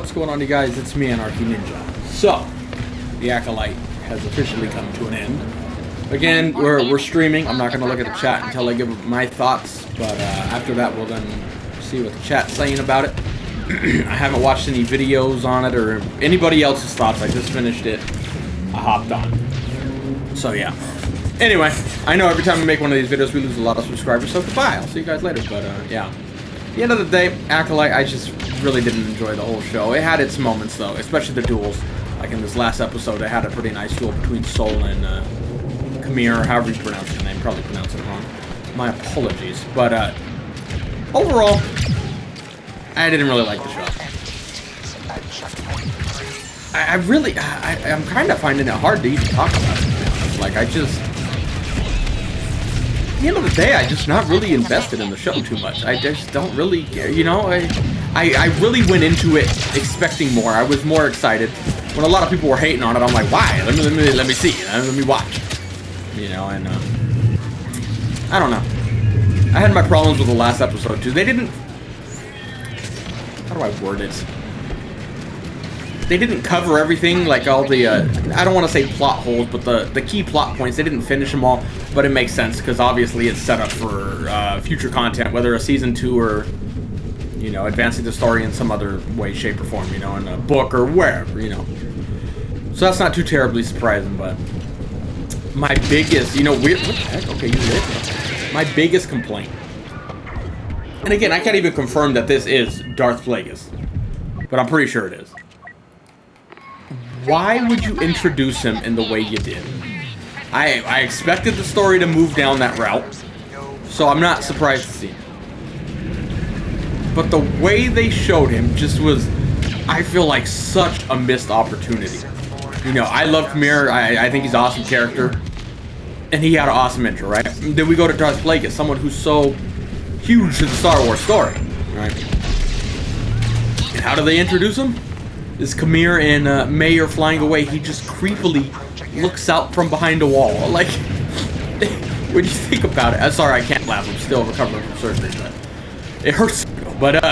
What's going on, you guys? It's me, Anarchy Ninja. So, the Acolyte has officially come to an end. Again, we're streaming. I'm not going to look at the chat until I give my thoughts, but after that, we'll then see what the chat's saying about it. I haven't watched any videos on it or anybody else's thoughts. I just finished it. I hopped on. So, yeah. Anyway, I know every time we make one of these videos, we lose a lot of subscribers, so goodbye. I'll see you guys later, but, yeah. At the end of the day, Acolyte, I just really didn't enjoy the whole show. It had its moments, though, especially the duels. Like in this last episode, it had a pretty nice duel between Sol and Khmer, however you pronounce his name. Probably pronounced it wrong. My apologies. But overall, I didn't really like the show. I'm kind of finding it hard to even talk about it. Like, at the end of the day, I'm just not really invested in the show too much. I just don't really, you know, I really went into it expecting more. I was more excited. When a lot of people were hating on it, I'm like, why? Let me see. Let me watch. You know, and I don't know. I had my problems with the last episode too. They didn't. How do I word it? They didn't cover everything, like all the, I don't want to say plot holes, but the key plot points, they didn't finish them all, but it makes sense, because obviously it's set up for future content, whether a Season 2 or, you know, advancing the story in some other way, shape, or form, you know, in a book or wherever, you know. So that's not too terribly surprising, but my biggest, you know, weird, what the heck? Okay, you did. My biggest complaint, and again, I can't even confirm that this is Darth Plagueis, but I'm pretty sure it is. Why would you introduce him in the way you did? I expected the story to move down that route, so I'm not surprised to see him. But the way they showed him just was, I feel like, such a missed opportunity. You know, I love Khmer. I think he's an awesome character. And he had an awesome intro, right? Then we go to Darth Plagueis, someone who's so huge to the Star Wars story, right? And how do they introduce him? As Khmer and May are flying away, he just creepily looks out from behind a wall. Like, when you think about it, sorry, I can't laugh. I'm still recovering from surgery, but it hurts. But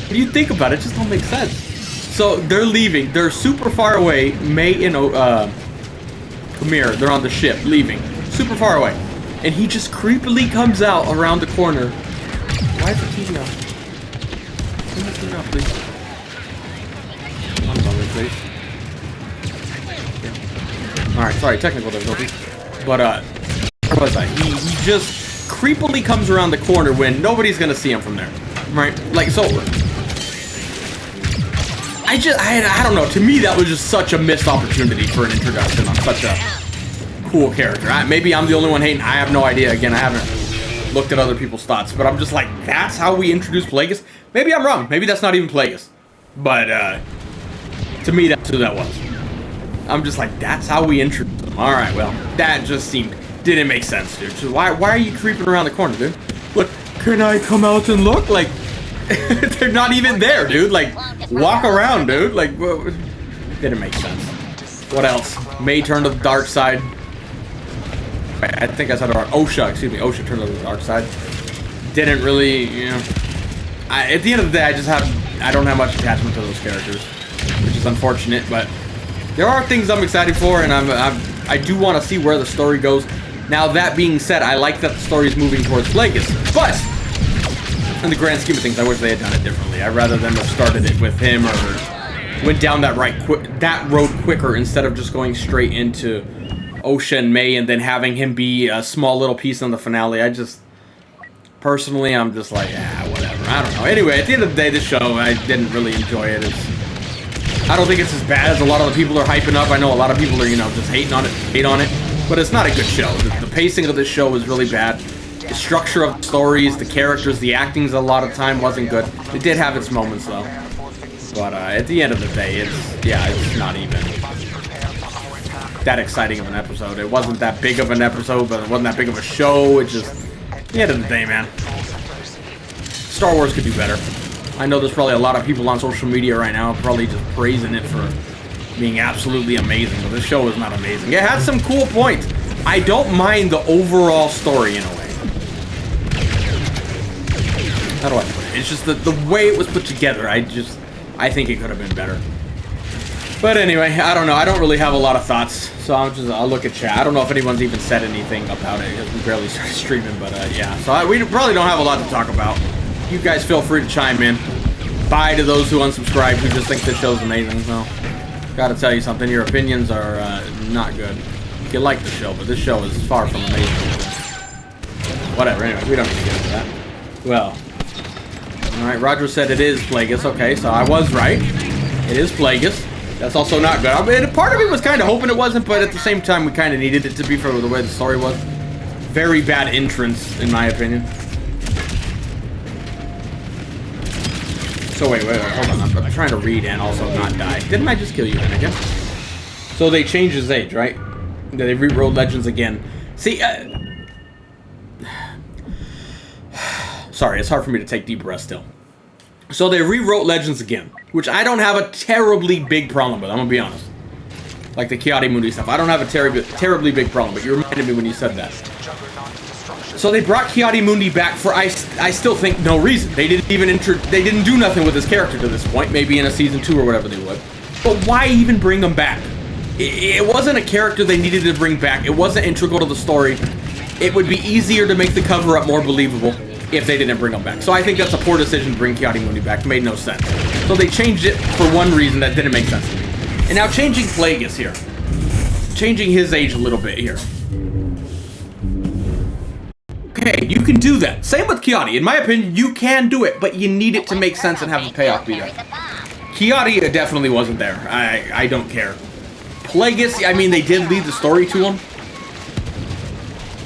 when you think about it, it just don't make sense. So they're leaving. They're super far away. May and Khmer, they're on the ship, leaving, super far away, and he just creepily comes out around the corner. Why is the TV off? Turn the TV off, please. Please. Yeah. Alright, sorry, technical difficulties. But, where was I? He just creepily comes around the corner when nobody's gonna see him from there. Right? Like, so... I don't know, to me that was just such a missed opportunity for an introduction on such a cool character. Maybe I'm the only one hating, I have no idea. Again, I haven't looked at other people's thoughts, but I'm just like, that's how we introduce Plagueis? Maybe I'm wrong, maybe that's not even Plagueis. But, to me, that's who that was. I'm just like, that's how we introduced them. Alright, well, that just didn't make sense, dude. So why are you creeping around the corner, dude? Look, can I come out and look? Like, they're not even there, dude. Like, walk around, dude. Like, didn't make sense. What else? May turned to the dark side. I think I said Osha, excuse me. Osha turned to the dark side. Didn't really, you know. At the end of the day, I don't have much attachment to those characters, which is unfortunate, but there are things I'm excited for, and I do want to see where the story goes. Now, that being said, I like that the story is moving towards Plagueis, but in the grand scheme of things, I wish they had done it differently. I'd rather them have started it with him or went down that road quicker instead of just going straight into Osha and May and then having him be a small little piece in the finale. Personally, I'm just like, yeah, whatever. I don't know. Anyway, at the end of the day, this show, I didn't really enjoy it. I don't think it's as bad as a lot of the people are hyping up. I know a lot of people are, you know, just hate on it. But it's not a good show. The pacing of this show is really bad. The structure of the stories, the characters, the acting a lot of time wasn't good. It did have its moments, though. But at the end of the day, it's not even that exciting of an episode. It wasn't that big of an episode, but it wasn't that big of a show. It just... At the end of the day, man, Star Wars could do better. I know there's probably a lot of people on social media right now probably just praising it for being absolutely amazing, but this show is not amazing. It had some cool points. I don't mind the overall story in a way. How do I put it? It's just the way it was put together. I think it could have been better. But anyway, I don't know. I don't really have a lot of thoughts, so I'll look at chat. I don't know if anyone's even said anything about it because we barely started streaming. But yeah, so we probably don't have a lot to talk about. You guys feel free to chime in. Bye to those who unsubscribe who just think this show's amazing. So, gotta tell you something. Your opinions are not good. You like the show, but this show is far from amazing. Whatever. Anyway, we don't need to get into that. Well, all right. Roger said it is Plagueis. Okay, so I was right. It is Plagueis. That's also not good. I mean, part of me was kind of hoping it wasn't, but at the same time, we kind of needed it to be for the way the story was. Very bad entrance, in my opinion. So wait, hold on. I'm trying to read and also not die. Didn't I just kill you, Anakin? So they changed his age, right? They rewrote Legends again. See, sorry, it's hard for me to take deep breaths still. So they rewrote Legends again, which I don't have a terribly big problem with, I'm gonna be honest. Like the Ki-Adi-Mundi stuff, I don't have a terribly big problem, but you reminded me when you said that. So they brought Ki-Adi-Mundi back for, I still think, no reason. They didn't do nothing with his character to this point, maybe in a season 2 or whatever they would. But why even bring him back? It wasn't a character they needed to bring back. It wasn't integral to the story. It would be easier to make the cover-up more believable if they didn't bring him back. So I think that's a poor decision to bring Ki-Adi-Mundi back. It made no sense. So they changed it for one reason that didn't make sense to me. And now changing Plagueis here. Changing his age a little bit here. Okay, you can do that. Same with Ki-Adi. In my opinion, you can do it, but you need it to make sense and have the payoff be there. Ki-Adi definitely wasn't there. I don't care. Plagueis, I mean, they did lead the story to him.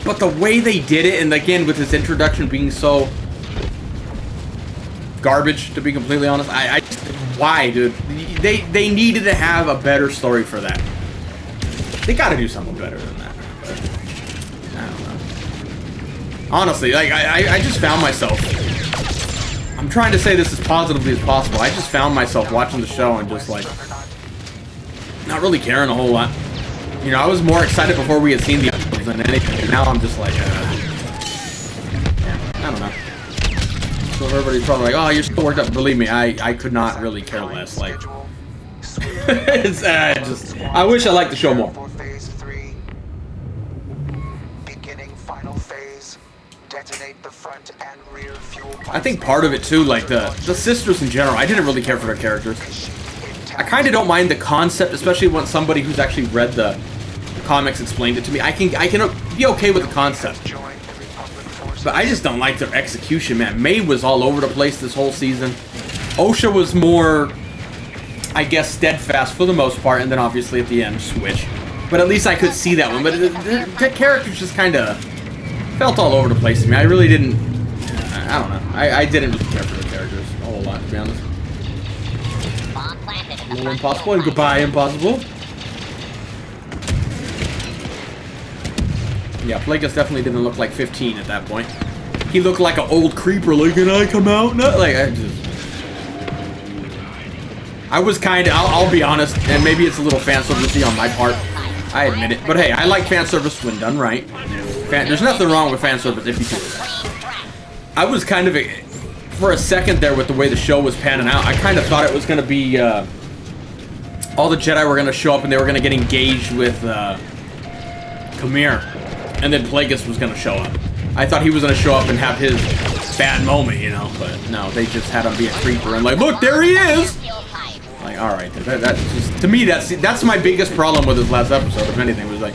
But the way they did it, and again, with his introduction being so garbage, to be completely honest, why, dude? They needed to have a better story for that. They gotta do something better than that. But, I don't know. Honestly, like, I just found myself, I'm trying to say this as positively as possible, I just found myself watching the show and just, like, not really caring a whole lot. You know, I was more excited before we had seen the episodes than anything, and now I'm just like, yeah, I don't know. So everybody's probably like, oh, you're still worked up. Believe me, I could not really care less. Like, it's just, I wish I liked the show more. I think part of it too, like the sisters in general, I didn't really care for their characters. I kind of don't mind the concept, especially when somebody who's actually read the comics explained it to me. I can be okay with the concept, but I just don't like their execution, man. May was all over the place this whole season. Osha was more, I guess, steadfast for the most part, and then obviously at the end, switch. But at least I could see that one. But the characters just kind of felt all over the place to me. I really didn't, I don't know. I didn't really care for the characters a whole lot, to be honest. Hello, Impossible, and goodbye, Impossible. Yeah, Plagueis definitely didn't look like 15 at that point. He looked like an old creeper, like, can I come out now? Like, I was kind of, I'll be honest, and maybe it's a little fan service on my part. I admit it. But hey, I like fan service when done right. There's nothing wrong with fan service if you do it. I was kind of, for a second there with the way the show was panning out, I kind of thought it was going to be, all the Jedi were going to show up and they were going to get engaged with Kamir. And then Plagueis was going to show up. I thought he was going to show up and have his bad moment, you know, but no, they just had him be a creeper and like, look, there he is! Like, alright, that's just, to me, that's my biggest problem with this last episode, if anything, was like,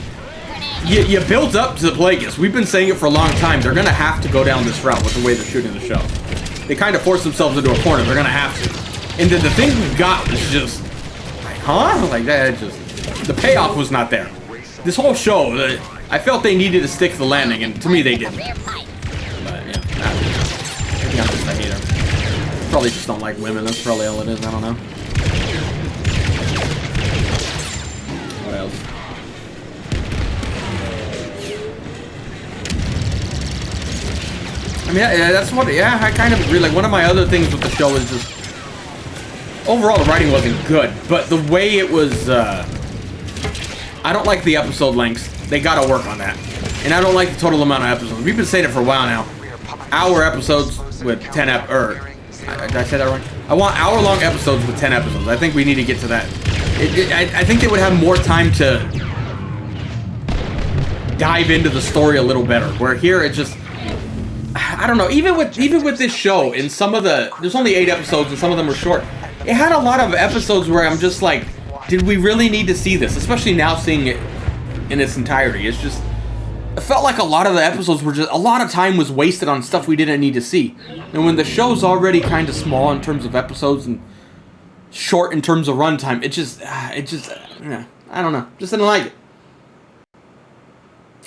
you built up to the Plagueis. We've been saying it for a long time. They're going to have to go down this route with the way they're shooting the show. They kind of forced themselves into a corner. They're going to have to. And then the thing we got was just, like, huh? Like, that just, the payoff was not there. This whole show, I felt they needed to stick to the landing, and to me, they didn't. But, yeah, maybe I'm just a hater. Probably just don't like women. That's probably all it is. I don't know. What else? I mean, yeah, that's what, yeah, I kind of agree. Like, one of my other things with the show is just, overall, the writing wasn't good, but the way it was, I don't like the episode lengths. They gotta work on that. And I don't like the total amount of episodes. We've been saying it for a while now. Hour episodes with 10 Did I say that right? I want hour-long episodes with 10 episodes. I think we need to get to that. I think they would have more time to dive into the story a little better. Where here, it just... I don't know. Even with this show, in some of the... There's only 8 episodes, and some of them were short. It had a lot of episodes where I'm just like, did we really need to see this? Especially now seeing it in its entirety. It's just... It felt like a lot of the episodes were just... A lot of time was wasted on stuff we didn't need to see. And when the show's already kind of small in terms of episodes and short in terms of runtime, it just... yeah, I don't know. Just didn't like it.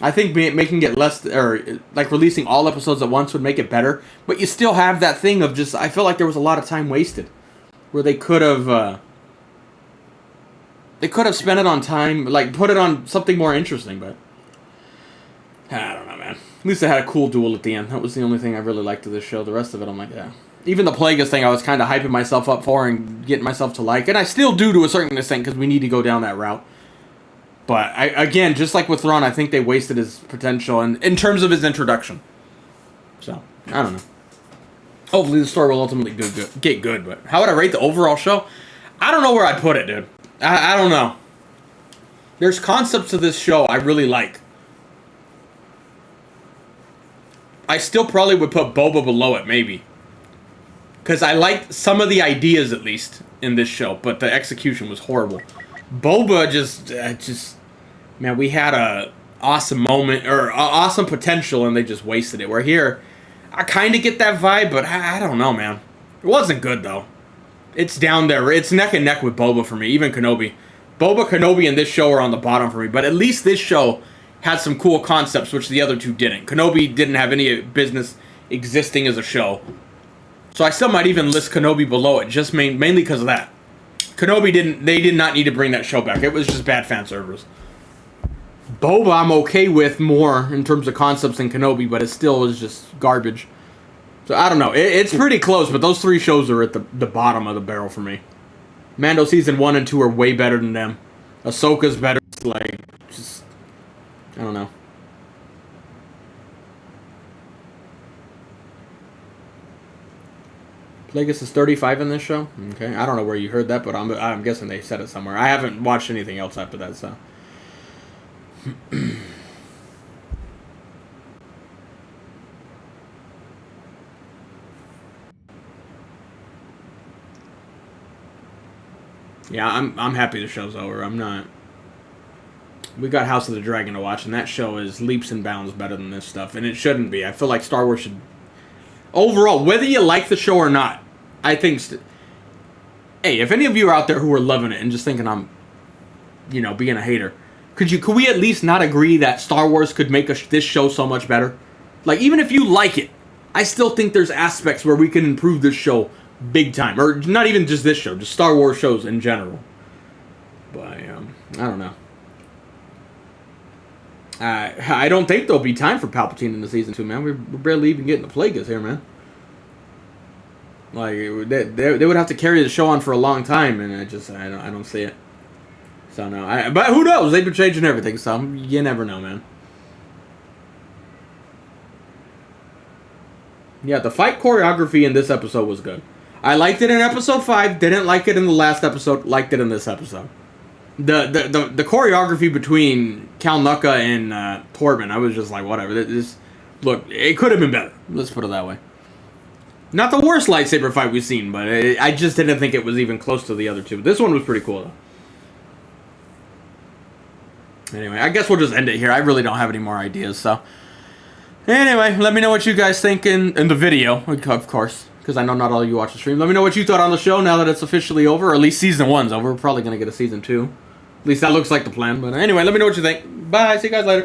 I think making it less... Or, like, releasing all episodes at once would make it better. But you still have that thing of just... I feel like there was a lot of time wasted. Where they could have... They could have spent it on time... Like, put it on something more interesting, but... I don't know, man. At least they had a cool duel at the end. That was the only thing I really liked of this show. The rest of it, I'm like, yeah. Even the Plagueis thing, I was kind of hyping myself up for and getting myself to like. And I still do to a certain extent, because we need to go down that route. But, again, just like with Thrawn, I think they wasted his potential in terms of his introduction. So, I don't know. Hopefully the story will ultimately get good. But how would I rate the overall show? I don't know where I'd put it, dude. I don't know. There's concepts to this show I really like. I still probably would put Boba below it, maybe. Because I liked some of the ideas, at least, in this show. But the execution was horrible. Boba just... Man, we had a awesome moment, or awesome potential, and they just wasted it. Where here, I kind of get that vibe, but I don't know, man. It wasn't good, though. It's down there. It's neck and neck with Boba for me, even Kenobi. Boba, Kenobi, and this show are on the bottom for me. But at least this show... had some cool concepts, which the other two didn't. Kenobi didn't have any business existing as a show. So I still might even list Kenobi below it, just mainly because of that. Kenobi they did not need to bring that show back. It was just bad fan service. Boba I'm okay with more in terms of concepts than Kenobi, but it still is just garbage. So I don't know. It's pretty close, but those 3 shows are at the bottom of the barrel for me. Mando Season 1 and 2 are way better than them. Ahsoka's better. Like, just... I don't know. Plagueis is 35 in this show? Okay. I don't know where you heard that, but I'm guessing they said it somewhere. I haven't watched anything else after that, so... Yeah, I'm happy the show's over. I'm not... We got House of the Dragon to watch, and that show is leaps and bounds better than this stuff, and it shouldn't be. I feel like Star Wars should... Overall, whether you like the show or not, I think... Hey, if any of you are out there who are loving it and just thinking I'm, being a hater, could we at least not agree that Star Wars could make this show so much better? Like, even if you like it, I still think there's aspects where we can improve this show big time. Or not even just this show, just Star Wars shows in general. But, I don't know. I don't think there'll be time for Palpatine in the season 2, man. We're barely even getting the Plagueis here, man. Like, they would have to carry the show on for a long time, and I don't see it. So, no. But who knows? They've been changing everything, so you never know, man. Yeah, the fight choreography in this episode was good. I liked it in episode 5, didn't like it in the last episode, liked it in this episode. The choreography between Cal Nuka and Torben, I was just like, whatever. Look, it could have been better. Let's put it that way. Not the worst lightsaber fight we've seen, but I just didn't think it was even close to the other two. This one was pretty cool, though. Anyway, I guess we'll just end it here. I really don't have any more ideas, so... Anyway, let me know what you guys think in the video, of course, because I know not all of you watch the stream. Let me know what you thought on the show now that it's officially over, or at least Season 1's over. We're probably going to get a Season 2. At least that looks like the plan. But anyway, let me know what you think. Bye. See you guys later.